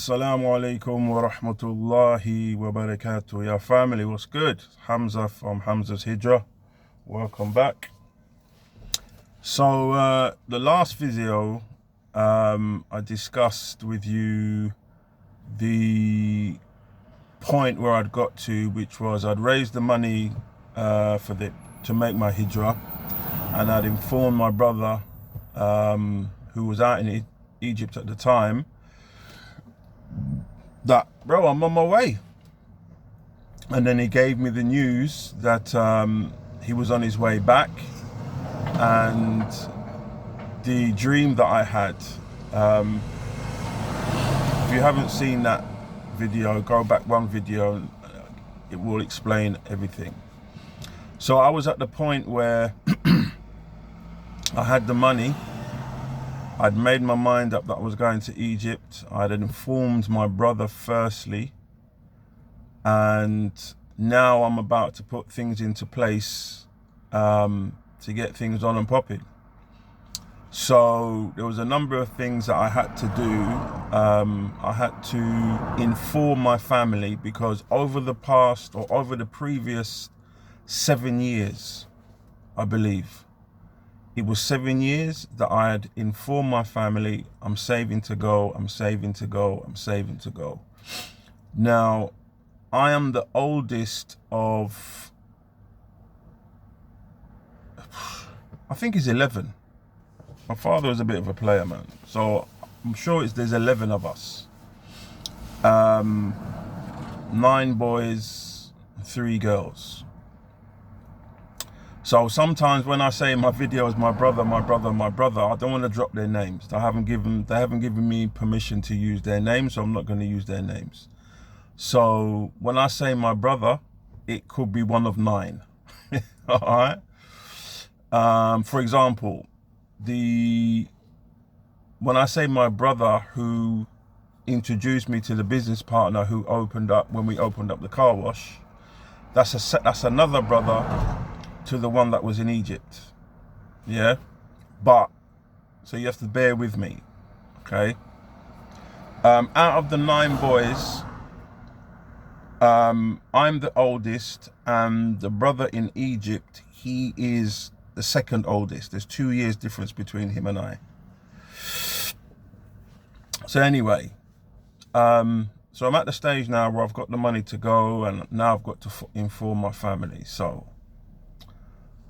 Assalamu alaikum wa rahmatullahi wa barakatuh. Ya family, what's good? Hamza from Hamza's Hijrah. Welcome back. So the last video, I discussed with you the point where I'd got to, which was I'd raised the money to make my Hijrah, and I'd informed my brother, who was out in Egypt at the time, that, bro, I'm on my way. And then he gave me the news that he was on his way back, and the dream that I had, if you haven't seen that video, go back one video and it will explain everything. So I was at the point where I had the money. I'd made my mind up that I was going to Egypt. I'd informed my brother firstly, and now I'm about to put things into place to get things on and popping. So there was a number of things that I had to do. I had to inform my family, because over the previous 7 years, I believe, it was 7 years that I had informed my family, I'm saving to go, I'm saving to go, I'm saving to go. Now, I am the oldest of, I think it's 11. My father was a bit of a player, man. So I'm sure there's 11 of us. 9 boys, 3 girls. So sometimes when I say in my videos, my brother, I don't want to drop their names. They haven't given me permission to use their names, so I'm not going to use their names. So when I say my brother, it could be one of 9. All right. For example, when I say my brother who introduced me to the business partner who when we opened up the car wash, that's another brother to the one that was in Egypt. Yeah, so you have to bear with me, okay? Out of the 9 boys, I'm the oldest, and the brother in Egypt, he is the second oldest. There's 2 years difference between him and I. So anyway, so I'm at the stage now where I've got the money to go, and now I've got to inform my family. So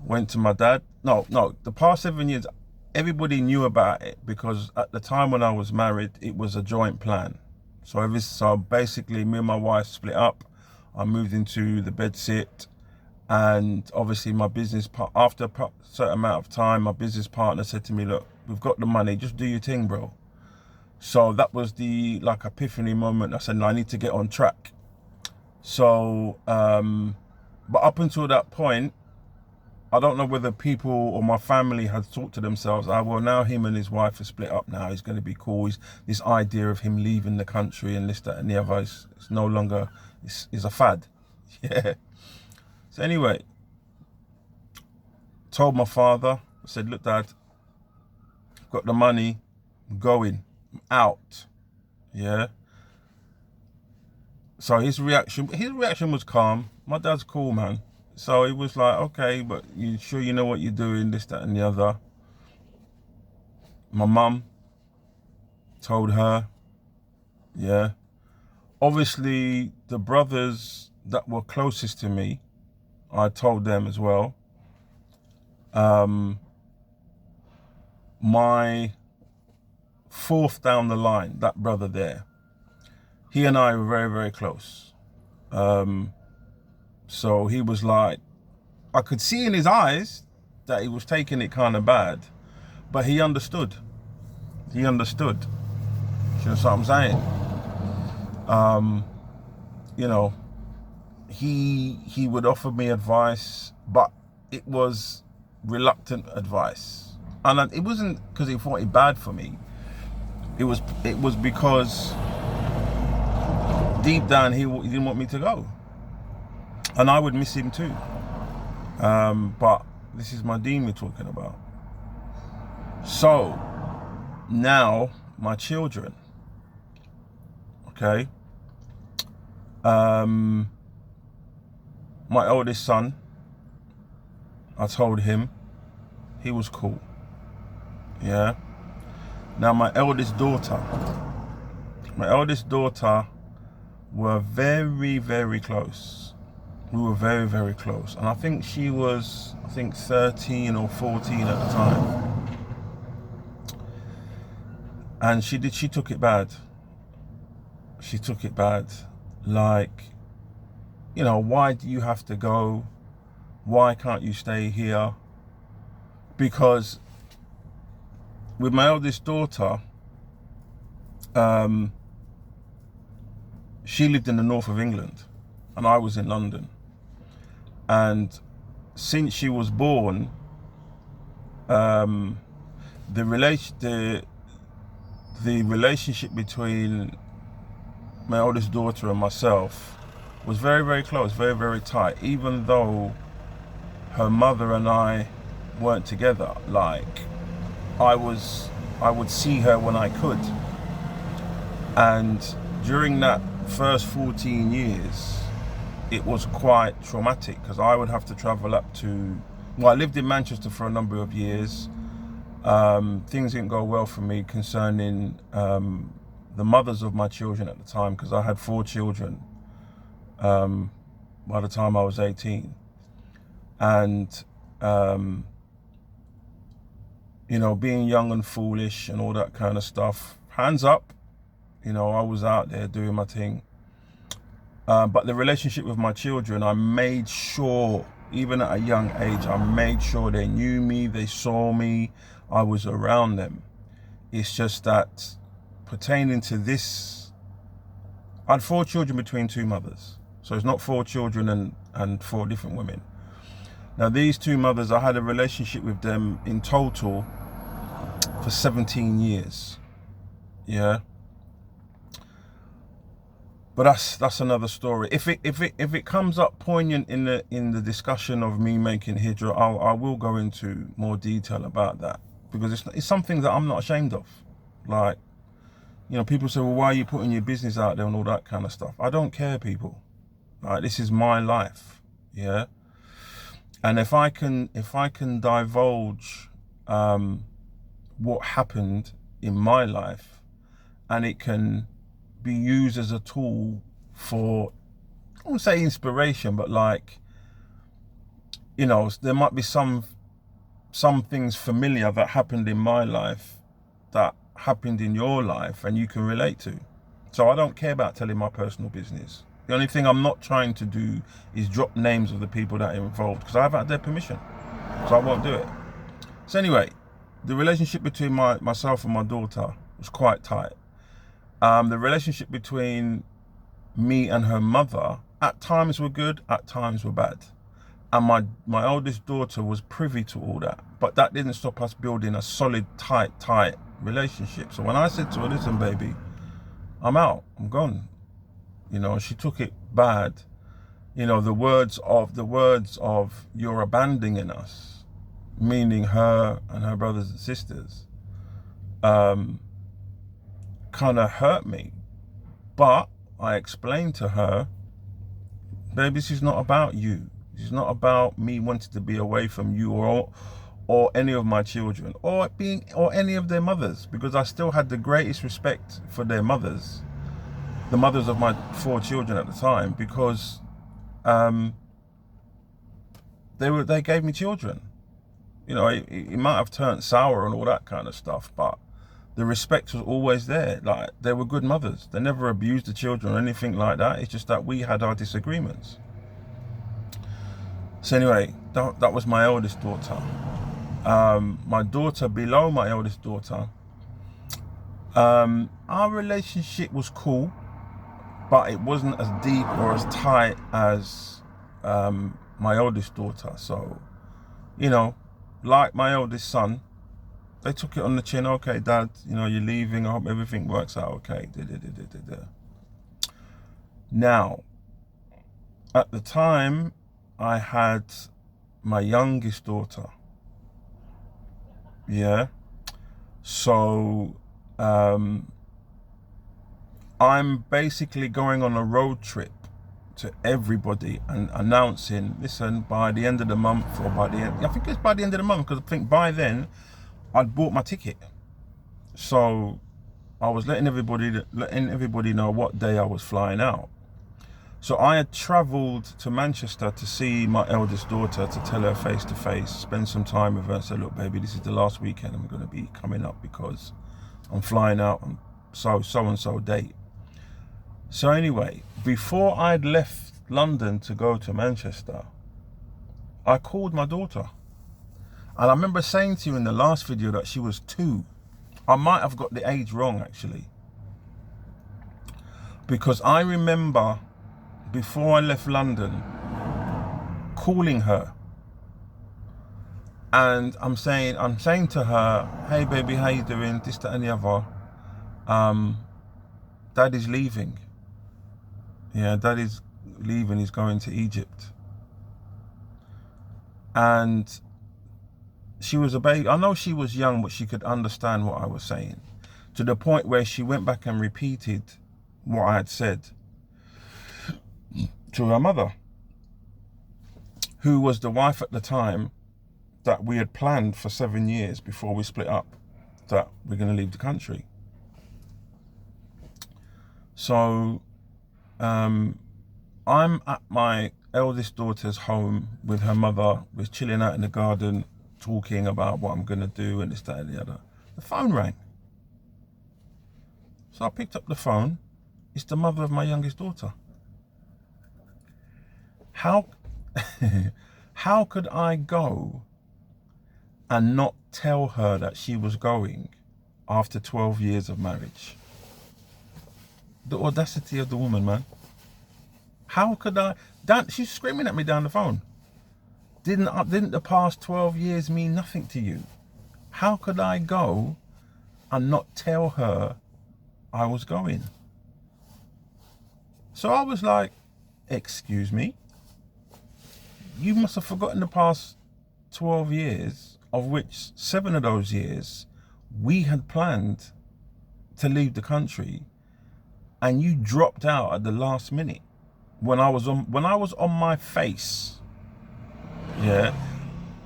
went to my dad. No, the past 7 years, everybody knew about it, because at the time when I was married, it was a joint plan. So basically, me and my wife split up. I moved into the bedsit, and obviously my after a certain amount of time, my business partner said to me, look, we've got the money, just do your thing, bro. So that was the epiphany moment. I said, no, I need to get on track. So, but up until that point, I don't know whether people or my family had thought to themselves, well, now him and his wife are split up now, he's going to be cool. This idea of him leaving the country and this, that, and the other, it's no longer, is a fad. Yeah. So anyway, told my father, I said, look, Dad, I've got the money, I'm going, I'm out. Yeah. So his reaction was calm. My dad's cool, man. So it was like, okay, but you sure you know what you're doing, this, that, and the other. My mum told her, yeah. Obviously, the brothers that were closest to me, I told them as well. My 4th down the line, that brother there, he and I were very, very close. So he was like, I could see in his eyes that he was taking it kind of bad, but he understood. He understood. You know what I'm saying? You know, he would offer me advice, but it was reluctant advice. And it wasn't because he thought it bad for me. It was because deep down he didn't want me to go. And I would miss him too. But this is my deen we're talking about. So now my children, Okay. My oldest son, I told him he was cool. Yeah. Now my eldest daughter were very, very close. We were very, very close. And I think she was, 13 or 14 at the time. And she took it bad. She took it bad. Like, you know, why do you have to go? Why can't you stay here? Because with my eldest daughter, she lived in the north of England and I was in London. And since she was born, the relationship between my oldest daughter and myself was very, very close, very, very tight, even though her mother and I weren't together. Like, I would see her when I could. And during that first 14 years, it was quite traumatic because I would have to travel up to, well, I lived in Manchester for a number of years. Things didn't go well for me concerning the mothers of my children at the time, because I had 4 children by the time I was 18. And, you know, being young and foolish and all that kind of stuff, hands up, you know, I was out there doing my thing. But the relationship with my children, I made sure, even at a young age, I made sure they knew me, they saw me, I was around them. It's just that pertaining to this, I had 4 children between 2 mothers. So it's not 4 children and 4 different women. Now these 2 mothers, I had a relationship with them in total for 17 years. Yeah. But that's another story. If it comes up poignant in the discussion of me making Hijrah, I will go into more detail about that, because it's something that I'm not ashamed of. Like, you know, people say, well, why are you putting your business out there and all that kind of stuff? I don't care, people. Like, this is my life. Yeah. And if I can divulge what happened in my life, and it can be used as a tool for, I won't say inspiration, but like, you know, there might be some things familiar that happened in my life that happened in your life and you can relate to. So I don't care about telling my personal business. The only thing I'm not trying to do is drop names of the people that are involved, because I've had their permission, so I won't do it. So anyway, the relationship between myself and my daughter was quite tight. The relationship between me and her mother at times were good, at times were bad. And my oldest daughter was privy to all that. But that didn't stop us building a solid, tight relationship. So when I said to her, listen, baby, I'm out, I'm gone. You know, she took it bad. You know, the words of you're abandoning us, meaning her and her brothers and sisters, kind of hurt me. But I explained to her, baby, this is not about you. This is not about me wanting to be away from you or any of my children or any of their mothers, because I still had the greatest respect for their mothers, the mothers of my 4 children at the time, because they gave me children. You know, it might have turned sour and all that kind of stuff, but the respect was always there. Like, they were good mothers. They never abused the children or anything like that. It's just that we had our disagreements. So anyway, that was my eldest daughter. My daughter below my eldest daughter, our relationship was cool, but it wasn't as deep or as tight as my oldest daughter. So, you know, like my eldest son, they took it on the chin. Okay, Dad, you know, you're leaving. I hope everything works out okay. Now, at the time, I had my youngest daughter. Yeah. So, I'm basically going on a road trip to everybody and announcing, listen, by the end of the month, or by the end, I think it's by the end of the month, because I think by then I'd bought my ticket. So I was letting everybody know what day I was flying out. So I had travelled to Manchester to see my eldest daughter, to tell her face to face, spend some time with her and say, look baby, this is the last weekend I'm going to be coming up because I'm flying out on so and so date. So anyway, before I'd left London to go to Manchester, I called my daughter. And I remember saying to you in the last video that she was 2. I might have got the age wrong actually. Because I remember before I left London calling her. And I'm saying to her, hey baby, how you doing? This, that and the other. Dad is leaving. Yeah, Dad is leaving, he's going to Egypt. And she was a baby. I know she was young, but she could understand what I was saying. To the point where she went back and repeated what I had said to her mother, who was the wife at the time that we had planned for 7 years before we split up, that we're going to leave the country. So I'm at my eldest daughter's home with her mother. We're chilling out in the garden, talking about what I'm going to do and this, that and the other. The phone rang. So I picked up the phone. It's the mother of my youngest daughter. How could I go and not tell her that she was going after 12 years of marriage? The audacity of the woman, man. How could I? She's screaming at me down the phone. Didn't the past 12 years mean nothing to you? How could I go and not tell her I was going? So I was like, excuse me? You must have forgotten the past 12 years, of which 7 of those years we had planned to leave the country, and you dropped out at the last minute when I was on my face. Yeah,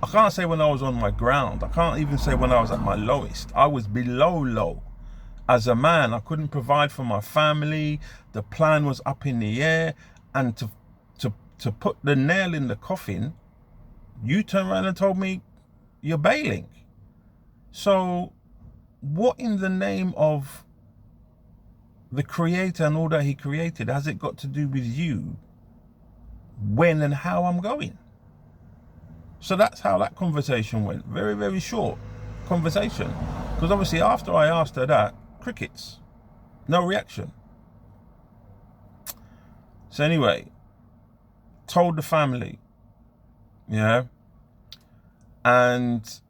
I can't say when I was on my ground. I can't even say when I was at my lowest. I was below low. As a man, I couldn't provide for my family. The plan was up in the air, and to put the nail in the coffin, you turned around and told me you're bailing. So what in the name of the Creator and all that he created has it got to do with you when and how I'm going? So that's how that conversation went. Very, very short conversation. Because obviously after I asked her that, crickets. No reaction. So anyway, told the family. Yeah. And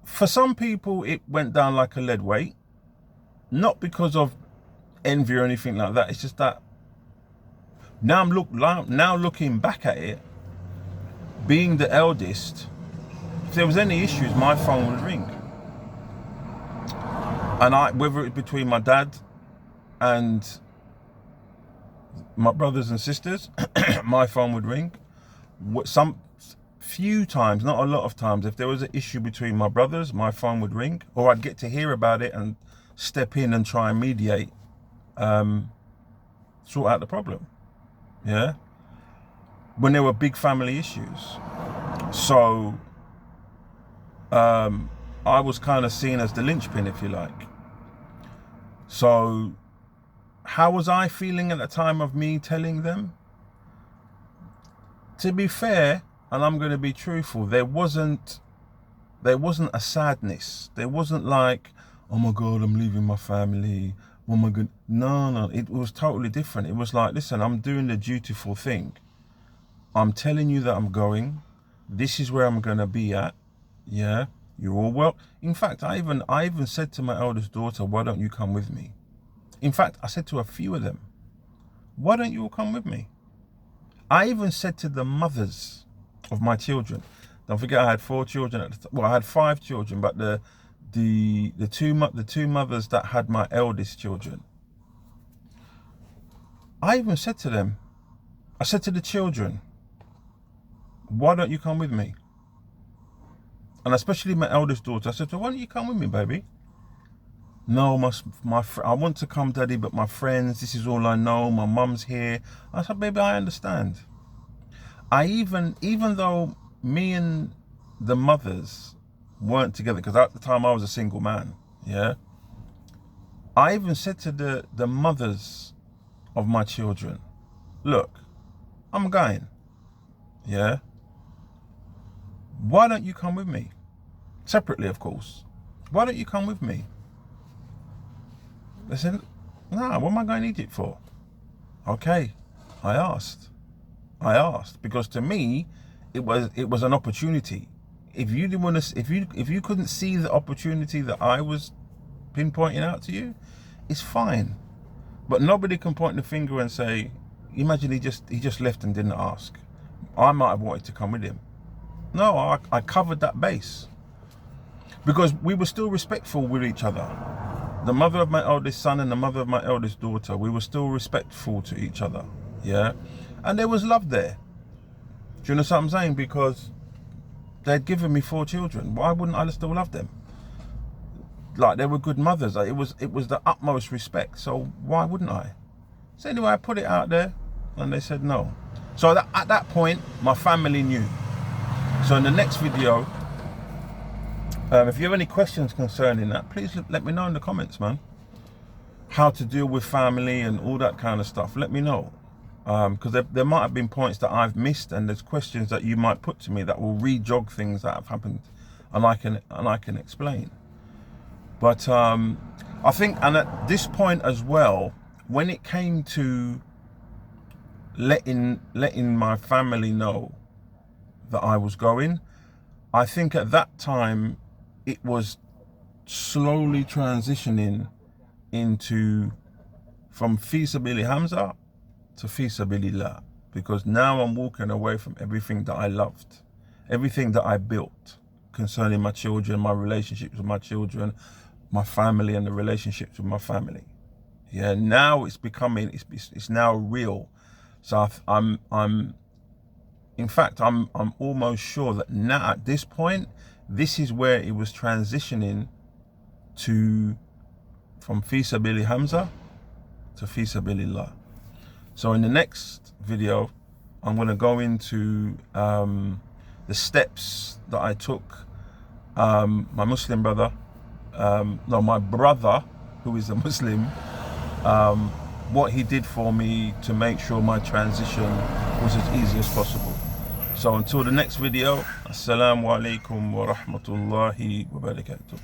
for some people it went down like a lead weight. Not because of envy or anything like that. It's just that now looking back at it, being the eldest, if there was any issues, my phone would ring. And whether it's between my dad and my brothers and sisters, my phone would ring. Some few times, not a lot of times, if there was an issue between my brothers, my phone would ring, or I'd get to hear about it and step in and try and mediate, sort out the problem. Yeah, when there were big family issues. So I was kind of seen as the linchpin, if you like. So how was I feeling at the time of me telling them? To be fair, and I'm going to be truthful, there wasn't a sadness. There wasn't like, oh my God, I'm leaving my family. Oh my God. No, it was totally different. It was like, listen, I'm doing the dutiful thing. I'm telling you that I'm going. This is where I'm going to be at. Yeah, you're all well. In fact, I even said to my eldest daughter, why don't you come with me? In fact, I said to a few of them, why don't you all come with me? I even said to the mothers of my children, don't forget I had 4 children. Well, I had 5 children, but the two mothers that had my eldest children, I even said to them, I said to the children, why don't you come with me? And especially my eldest daughter, I said to her, why don't you come with me, baby? No, I want to come, Daddy, but my friends, this is all I know. My mum's here. I said, baby, I understand. Even though me and the mothers weren't together, because at the time I was a single man, yeah, I even said to the mothers of my children, look, I'm going, yeah, why don't you come with me? Separately, of course. Why don't you come with me? They said, nah, what am I going to Egypt for? Okay, I asked, because to me, it was an opportunity. If you didn't want to, if you couldn't see the opportunity that I was pinpointing out to you, it's fine. But nobody can point the finger and say, imagine he just left and didn't ask. I might have wanted to come with him. No, I covered that base because we were still respectful with each other. The mother of my eldest son and the mother of my eldest daughter, we were still respectful to each other, yeah? And there was love there. Do you know what I'm saying? Because they'd given me 4 children. Why wouldn't I still love them? Like, they were good mothers. Like, it was the utmost respect. So why wouldn't I? So anyway, I put it out there and they said no. So at that point, my family knew. So in the next video, if you have any questions concerning that, please let me know in the comments, man. How to deal with family and all that kind of stuff. Let me know. Because there might have been points that I've missed, and there's questions that you might put to me that will re-jog things that have happened, and I can explain. But I think, and at this point as well, when it came to letting my family know that I was going, I think at that time it was slowly transitioning into from Fi Sabili Hamza to Fi Sabilillah, because now I'm walking away from everything that I loved, everything that I built concerning my children, my relationships with my children, my family and the relationships with my family. Yeah, now it's becoming, it's now real. So I'm almost sure that now at this point, this is where it was transitioning to from Fi Sabili Hamza to Fi Sabilillah. So in the next video, I'm going to go into the steps that I took. My Muslim brother, my brother, who is a Muslim, what he did for me to make sure my transition was as easy as possible. So until the next video, Assalamu alaikum wa rahmatullahi wa barakatuh.